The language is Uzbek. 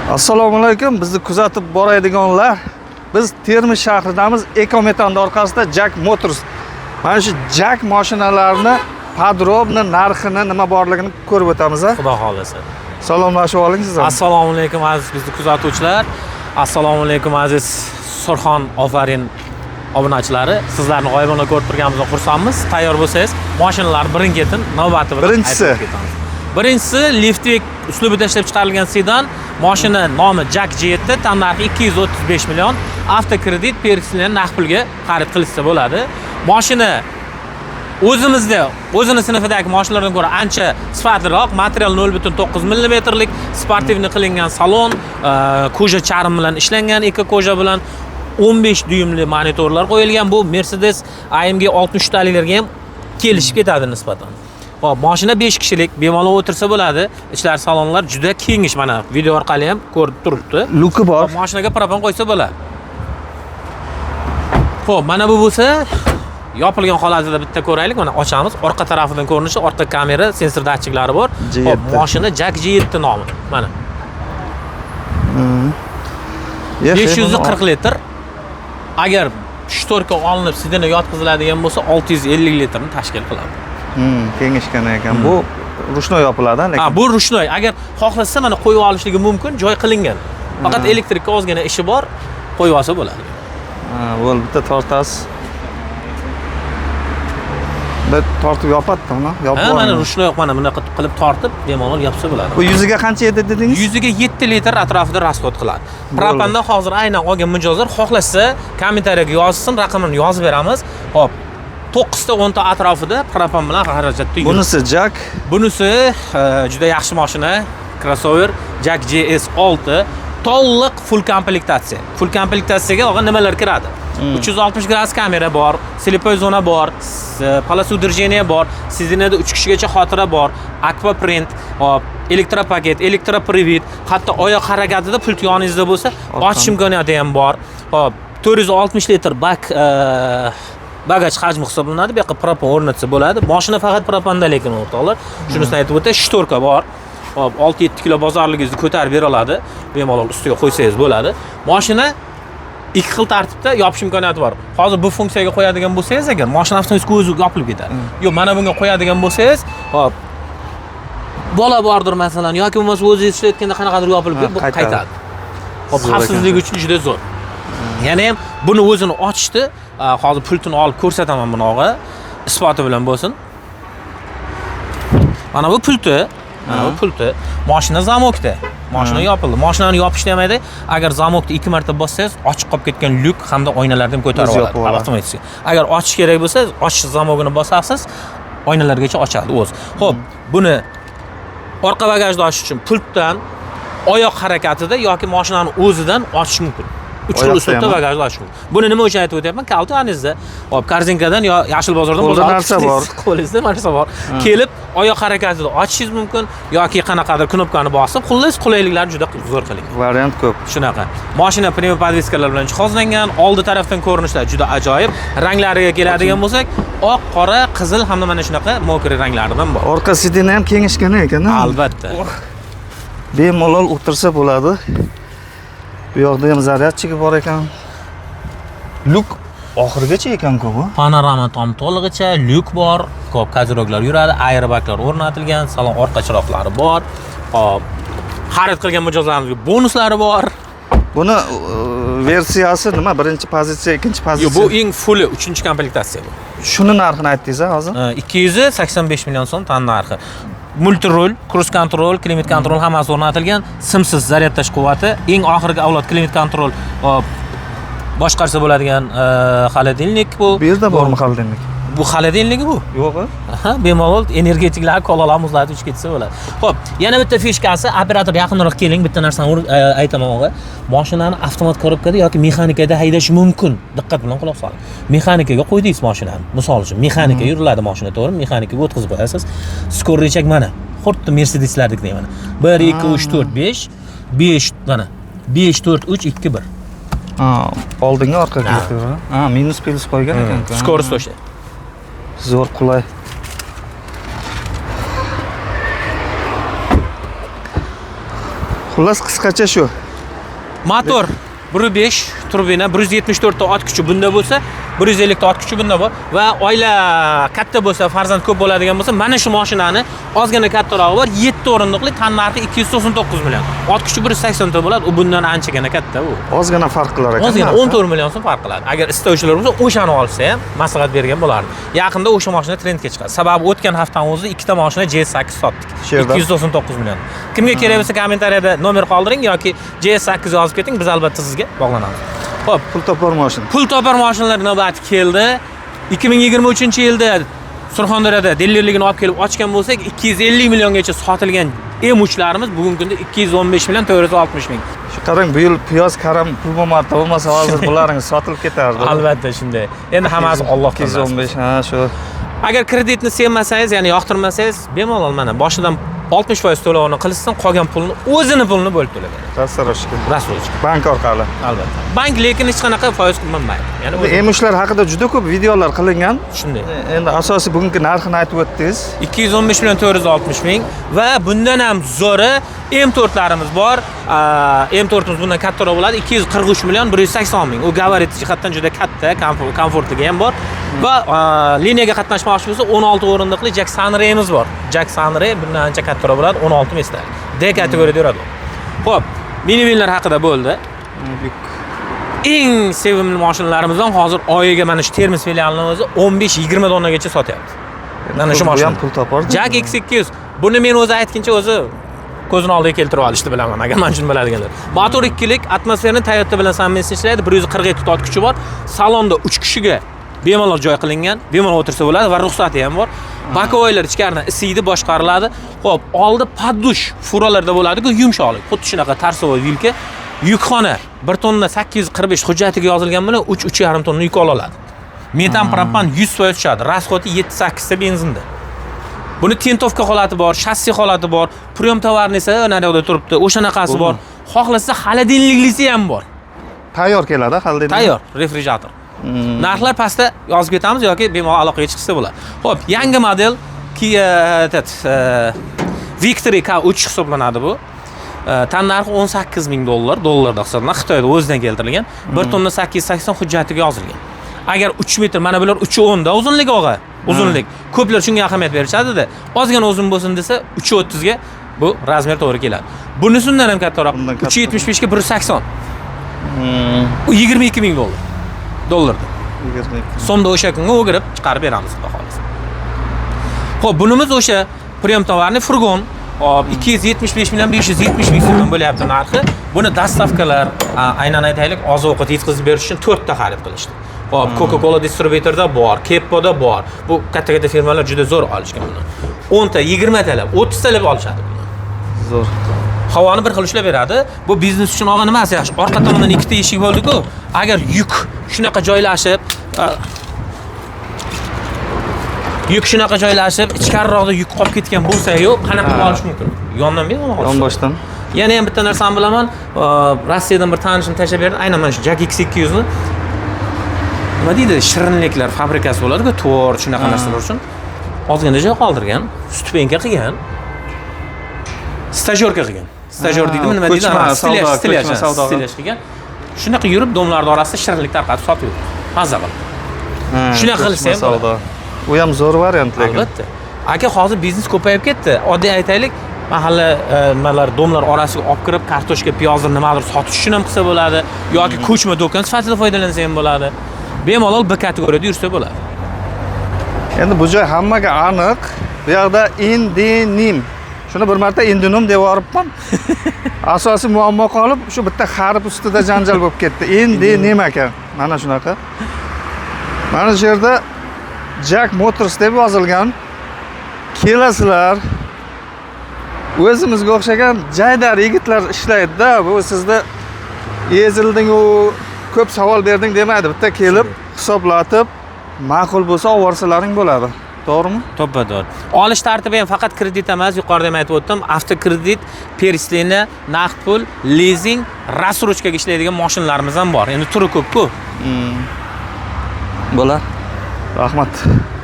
Assalomu alaykum. Bizni kuzatib boradiganlar. Biz Termiz shahridamiz. Ekometan orqasida Jack Motors. Mana shu Jack mashinalarini podrobni narxini nima borligini ko'rib o'tamiz. Xudo xolisa. Salomlashib oling siz ham. Assalomu alaykum aziz bizni kuzatuvchilar. Assalomu alaykum aziz Surxon Ofarin obunachilari. Sizlarni g'oyibona ko'rib turganimizdan xursandmiz. Tayyor bo'lsangiz, mashinalar birin-ketin navbati bilan Birinchisi Liftvik uslubida ishlab chiqarilgan sedan. Mashina nomi Jack G7, tan narxi 235 million. Avtokredit persilni naqd pulga xarid qilishsa bo'ladi. Mashina o'zini sinfidagi mashinalardan ko'ra ancha sifatliroq, material 0.9 mm lik, sportivniy qilingan salon, koja charm bilan ishlangan, eko koja bilan 15 dyumli monitorlar qo'yilgan. Bu Mercedes AMG 60 talilarga ham kelishib ketadi nisbatan. Hop, mashina 5 kishilik, bemalol o'tirsa bo'ladi. Ichlar salonlar juda kengish, mana video orqali ham ko'rib turibdi. Luki bor. Mashinaga propan qo'ysa bo'ladi. Xo'p, mana bu bo'lsa yopilgan holatida bitta ko'raylik. Mana ochamiz. Orqa tarafidan ko'rinishi, orqa kamera, sensor datchiklari bor. Hop, mashina Jack G7 nomi. Mana. 540 litr. Agar shtorka olinib sidini yotqiziladigan bo'lsa 650 litrni tashkil qiladi. Kengashgan ekan. Bu rushnoy yopiladi, lekin. Ha, bu rushnoy. Agar xohlasa mana qo'yib olishligi mumkin, joy qilingan. Faqat elektrikka ozgina ishi bor, qo'yib olsa bo'ladi. Ha, bo'ldi, bitta tortasiz. Bir tortib yopadi, uni yopib. Ha, mana rushnoy mana bunaqa qilib tortib, bemalol yopsa bo'ladi. Bu yuziga qancha edi dedingiz? Yuziga 7 litr atrofida rasxod qiladi. Propanda hozir aynan olgan mijozlar xohlasa kommentariyaga yozsin, raqamini yozib beramiz. Hop. 9 ta 10 ta atrofida propan bilan xarajatda yuradi. Bunisi Jack. Bunisi juda yaxshi mashina, crossover Jack GS6, to'liq full komplektatsiya. Full komplektatsiyaga og'a nimalar kiradi? 360 gradus kamera bor, slipoy zona bor, полосу движения bor, sizinada 3 kishigacha xotira bor, aquaprint, hop, elektropaket, elektropривод, hatto oyoq harakatida pult yoningizda bo'lsa, ochish imkoniyati ham bor. Hop, 460 litr bak bagaj hajmi hisoblanadi. Bu yoqqa propan o'rnatsa bo'ladi. Mashina faqat propanda, lekin o'rtoqlar, shunisini aytib o'tay, shtorka bor. Hop, 6-7 kilo bozorligingizni ko'tarib bera oladi. Bemalol ustiga qo'ysangiz bo'ladi. Mashina ikki xil tartibda yopish imkoniyati bor. Hozir bu funksiyaga qo'yadigan bo'lsangiz agar, mashina avtomatiga o'zi yopilib ketadi. Yo'q, mana bunga qo'yadigan bo'lsangiz, hop, bola bordir masalan, yoki bo'lmasa o'zingiz ishlayotganda qanaqadir yopilib qaytadi. Hop, xavfsizlik uchun juda zo'r. Yana ham buni o'zini ochdi. Hozir pultini olib ko'rsataman bunog'a. Isboti bilan bo'lsin. Mana bu pulti. Mana bu pulti. Mashina zamokda. Mashina yopildi. Mashinani yopishni ham aytay, agar zamokni 2 marta bossangiz, ochiq qolib ketgan lyuk hamda oynalarni ham ko'tarib oladi avtomatik. Agar ochish kerak bo'lsa, ochish zamogini bosasiz, oynalargacha ochadi o'zi. Xo'p, buni orqa bagajni ochish uchun pultdan, oyoq harakatida yoki mashinani o'zidan ochish mumkin. 3 xil uslubda bagajni ochish mumkin. Buni nima uchun aytib o'tyapman? Kalti anizda, hop, korzinkadan yo Yashil bozordan narsa bor. Qo'lingizda narsa bor. Kelib oyoq harakatida ochishingiz mumkin yoki qanaqadir knopkani bosib, xullas qulayliklarni juda zo'r qiling. Variant ko'p. Shunaqa. Mashina premium podveskalar bilan jihozlangan, oldi tarafdan ko'rinishlar juda ajoyib. Ranglariga keladigan bo'lsak, oq, qora, qizil hamda mana shunaqa mokri ranglaridan bor. Orqa sidini ham kengashgan ekan-a? Albatta. Bemalol o'tirsa bo'ladi. Bu yoqda ham zaryadchigi bor ekan. Lyuk oxirigacha ekan-ku bu. Panorama tom to'lig'icha, lyuk bor, ko'p koziroglar yuradi, airbaglar o'rnatilgan, salon orqa chiroqlari bor. Hop, xarid qilgan mijozlarimizga bonuslari bor. Buni versiyasi nima? Birinchi pozitsiya, ikkinchi pozitsiya. Yo'q, bu eng fulli 3-komplektatsiya bu. Shuni narxini aytdingiz hozir? 285 million so'm tan narxi. Multirol, cruise control, klimat control hammasi o'rnatilgan, simsiz zaryadlash quvvati, eng oxirgi avlod klimat control boshqarsa bo'ladigan xolodilnik bu. Bu yerda bormi xolodilnik? Bu xolodilnigi bu. Yo'q-ku. Aha, bemalol energetiklar kolalar muzlatib ichib ketsa bo'ladi. Xo'p, yana bitta fishkasi, operator yaqinroq keling, bitta narsani aytaman o'g'a. Mashinani avtomat korobkada yoki mexanikada haydash mumkin. Diqqat bilan quloq soling. Mexanikaga qo'ydingiz mashinani. Misol uchun, mexanika yuriladi mashina, to'g'ri? Mexanikaga o'tkazib qo'yasiz. Skorrichak mana. Xuddi Mercedeslardek mana. 1 2 3 4 5 5 mana. 5 4 3 2 1. Ha, oldinga orqaga ketadi. Ha, minus plus qo'ygan ekan-ku. Skorost o'sha. Zo'r qulay. Xullas qisqacha shu. Motor 1.5 turbina 174 ta ot kuchi bunda bo'lsa, 150 ta ot kuchi bunda bor va oila katta bo'lsa, farzand ko'p bo'ladigan bo'lsa, mana shu mashinani ozgina kattarog'i bor, 7 o'rindiqli, tan narxi 299 million. Ot kuchi 180 ta bo'ladi, u bundan anchagina katta u. Ozgina farq qilar ekan. Ozgina 14 million so'm farq qiladi. Agar istovchilar bo'lsa, o'shani olsa ham maslahat bergan bo'lardim. Yaqinda o'sha mashina trendga chiqadi. Sababi o'tgan haftaning o'zida ikkita mashina GS8 sotdik. 299 million. Kimga kerak bo'lsa kommentariyada nomer qoldiring yoki GS8 yozib keting, biz albatta sizga bog'lanamiz. Xo'p, Pul topar mashina. pul topar mashinalar navbati keldi. 2023-yilda Surxondaryoda dilerligini olib kelib ochgan bo'lsak, 250 milliongacha sotilgan M3larimiz bugungi kunda 215 million 460 ming. Shu qarang, bu yil piyoz, karam pul bo'lmasa hozir bularingiz sotilib ketardi. Albatta shunday. Endi hammasi Allohga 215, ha, shu. Agar kreditni sevmasangiz, ya'ni yoqtirmasangiz, bemalol mana boshidan 60% to'lovini qilishsin, qolgan pulni o'zini pulini bo'lib to'lagan. Rastaroshka. Rasulchik. Bank orqali. Albatta. Bank lekin hech qanaqa foiz qilmaydi. Ya'ni M3lar haqida juda ko'p videolar qilingan. shunday. Endi asosiy bugungi narxini aytib o'tdingiz. 215 million 460 ming va bundan ham zo'ri M4larimiz bor. M4imiz bundan kattaroq bo'ladi. 243 million 180 ming. U gabarit jihatdan juda katta, komfortligi ham bor. Va liniyaga qatnashmoqchi bo'lsa 16 o'rindiqli Jack Sunray'imiz bor. Jack Sunray bundan ancha kattaroq bo'ladi, 16 mestali. D kategoriyada yuradi. Xo'p, minivinlar haqida bo'ldi. Eng sevimli mashinalarimizdan hozir oyiga mana shu Termiz filialining o'zi 15-20 donnagacha sotyapti. Mana shu mashina. Pul topardi. Jack X200. Buni men o'zi aytgancha o'zi ko'zini oldiga keltirib olishni bilaman, agar men shuni biladiganlar. Motor 2lik, atmosferni Toyota bilan samimiylashtirilaydi, 147 ta ot kuchi bor. Salonda 3 kishiga bemalol joy qilingan, bemalol o'tirsa bo'ladi va ruxsati ham bor. Bakovoylar ichkaridan isiydi, boshqariladi. Xo'p, oldi poddush furalarda bo'ladi-ku, yumshoqlik. Xuddi shunaqa tarsovoy vilka. Yukxona 1 tonna 845 hujjatiga yozilgan bilan 3-3,5 tonna yuk ola oladi. Metan propan 100% tushadi. Rasxoti 7-8 ta benzinda. Buni tentovka holati bor, shassi holati bor, priyom tovarni esa naryoqda turibdi. O'shanaqasi bor. Xohlasa xolodilniklisi ham bor. Tayyor keladi, xolodilnik. Tayyor, refrigerator. Narxlar pastda yozib ketamiz yoki bemalol aloqaga chiqsa bo'ladi. Xo'p, yangi model Kia Victory K3 hisoblanadi bu. Tan narxi 18 ming dollar, dollarda hisoblanadi. Xitoyda o'zidan keltirilgan. 1 tonna 880 hujjatiga yozilgan. Agar 3 metr, mana bular 3.10 da uzunlik og'a. Uzunlik. Ko'plar shunga ahamiyat berishadi-da. Ozgina uzun bo'lsin desa 3.30 ga bu razmer to'g'ri keladi. Bunisidan ham kattaroq. 375 ga 180. U 22 ming dollar. Dollarda. 22. So'mda o'sha kunga o'girib chiqarib beramiz, xudo xolasa. Xo'p, bunimiz o'sha priyom tovarni furgon. Hop, 275 million 570 ming so'm bo'lyapti narxi. Buni dastavkalar, aynan aytaylik, oziq-ovqat yetkazib berish uchun 4 ta xarid qilishdi. Hop, Coca-Cola distributorda bor, Keppoda bor. Bu katta-katta firmalar juda zo'r olishgan buni. 10 ta, 20 talab, 30 talab olishadi buni. Zo'r. Havoni bir xil ushlab beradi. Bu biznes uchun olgan emas, yaxshi. Orqa tomondan ikkita eshik bo'ldi-ku. Agar yuk shunaqa joylashib, ichkariroqda yuk qolib ketgan bo'lsa-yu, qanaqa olish mumkin? Yondan bemalol olish. Yonboshdan. Yana ham bitta narsani bilaman. Rossiyadan bir tanishim tashlab berdi. Aynan mana shu Jack X200 ni nima deydi? Shirinliklar fabrikasi bo'ladi-ku, to'r, shunaqa narsalar uchun. Ozgina joy qoldirgan, stupenka qilgan. Stajyorka qilgan. Stajyor deydimi, nima deydi? Stilyash qilgan. Shunaqa yurib, domlarning orasida shirinlik tarqatib sotib yurdi. Mazza qilib. Shunaqa qilsa ham bo'ladi. U ham zo'r variant lekin. Albatta. Aka, hozir biznes ko'payib ketdi. Oddiy aytaylik, mahalla nimalar, domlar orasiga olib kirib, kartoshka, piyozni nimadir sotish uchun ham qilsa bo'ladi, yoki ko'chma do'kon sifatida foydalansa ham bo'ladi. Bemalol bir kategoriyada yursa bo'ladi. Endi bu joy hammaga aniq. Bu yerda Indinim. Shuni bir marta Indinum deb yoribman. Asosiy muammo qolib, shu bitta harf ustida janjal bo'lib ketdi. Indinim ekan. Mana shunaqa. Mana shu yerda Jack Motors deb yozilgan. Kelasizlar. O'zimizga o'xshagan jaydar yigitlar ishlaydi-da. Bu sizda ezilding, u ko'p savol berding demaydi. Bitta kelib, hisoblatib, ma'qul bo'lsa olvarsalaring bo'ladi. To'g'rimi? To'ppa-to'g'ri. Olish tartibi ham faqat kredit emas, yuqorida ham aytib o'tdim. Avtokredit, perslini, naqd pul, lizing, rassrochkaga ishlaydigan mashinalarimiz ham bor. Endi turi ko'p-ku. Bo'lar. Rahmat.